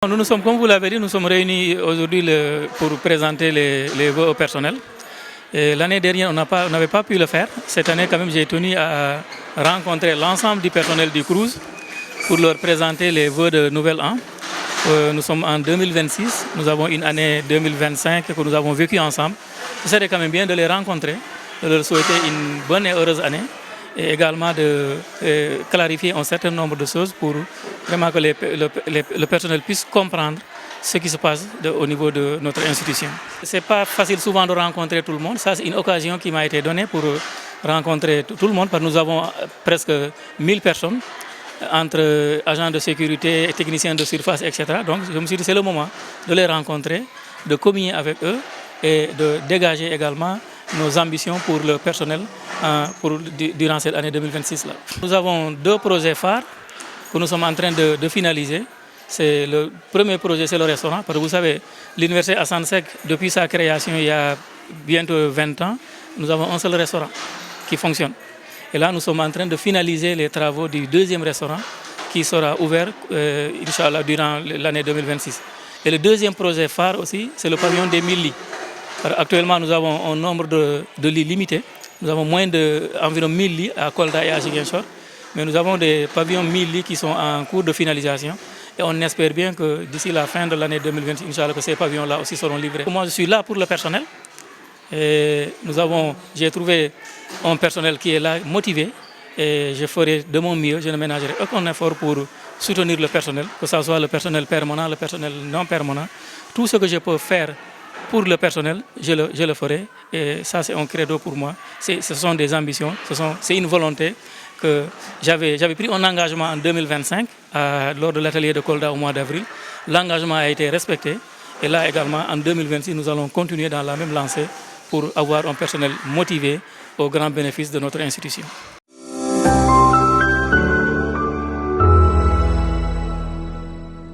Nous nous sommes, comme vous l'avez dit, nous sommes réunis aujourd'hui pour présenter les vœux au personnel. L'année dernière, on n'avait pas pu le faire. Cette année, quand même, j'ai tenu à rencontrer l'ensemble du personnel du Crous pour leur présenter les vœux de Nouvel An. Nous sommes en 2026, nous avons une année 2025 que nous avons vécue ensemble. Ce serait quand même bien de les rencontrer, de leur souhaiter une bonne et heureuse année et également de clarifier un certain nombre de choses pour vraiment que le personnel puisse comprendre ce qui se passe au niveau de notre institution. Ce n'est pas facile souvent de rencontrer tout le monde. Ça, c'est une occasion qui m'a été donnée pour rencontrer tout le monde, parce que nous avons presque 1000 personnes entre agents de sécurité, techniciens de surface, etc. Donc je me suis dit c'est le moment de les rencontrer, de communier avec eux et de dégager également nos ambitions pour le personnel durant cette année 2026-là. Nous avons 2 projets phares que nous sommes en train de finaliser. Le premier projet, c'est le restaurant, parce que vous savez, l'université Assane Seck, depuis sa création il y a bientôt 20 ans, nous avons un seul restaurant qui fonctionne. Et là, nous sommes en train de finaliser les travaux du 2e restaurant qui sera ouvert, Inch'Allah, durant l'année 2026. Et le 2e projet phare aussi, c'est le pavillon des 1000 lits. Actuellement, nous avons un nombre de lits limité. Nous avons environ 1000 lits à Kolda et à Ziguinchor. Mais nous avons des pavillons 1000 lits qui sont en cours de finalisation. Et on espère bien que d'ici la fin de l'année 2026, Inch'Allah, que ces pavillons-là aussi seront livrés. Moi, je suis là pour le personnel. J'ai trouvé un personnel qui est là, motivé, et je ferai de mon mieux, je ne ménagerai aucun effort pour soutenir le personnel, que ce soit le personnel permanent, le personnel non permanent. Tout ce que je peux faire pour le personnel, je le ferai, et ça c'est un credo pour moi. Ce sont des ambitions, c'est une volonté que j'avais pris un engagement en 2025 lors de l'atelier de Kolda au mois d'avril. L'engagement a été respecté, et là également en 2026, nous allons continuer dans la même lancée pour avoir un personnel motivé au grand bénéfice de notre institution.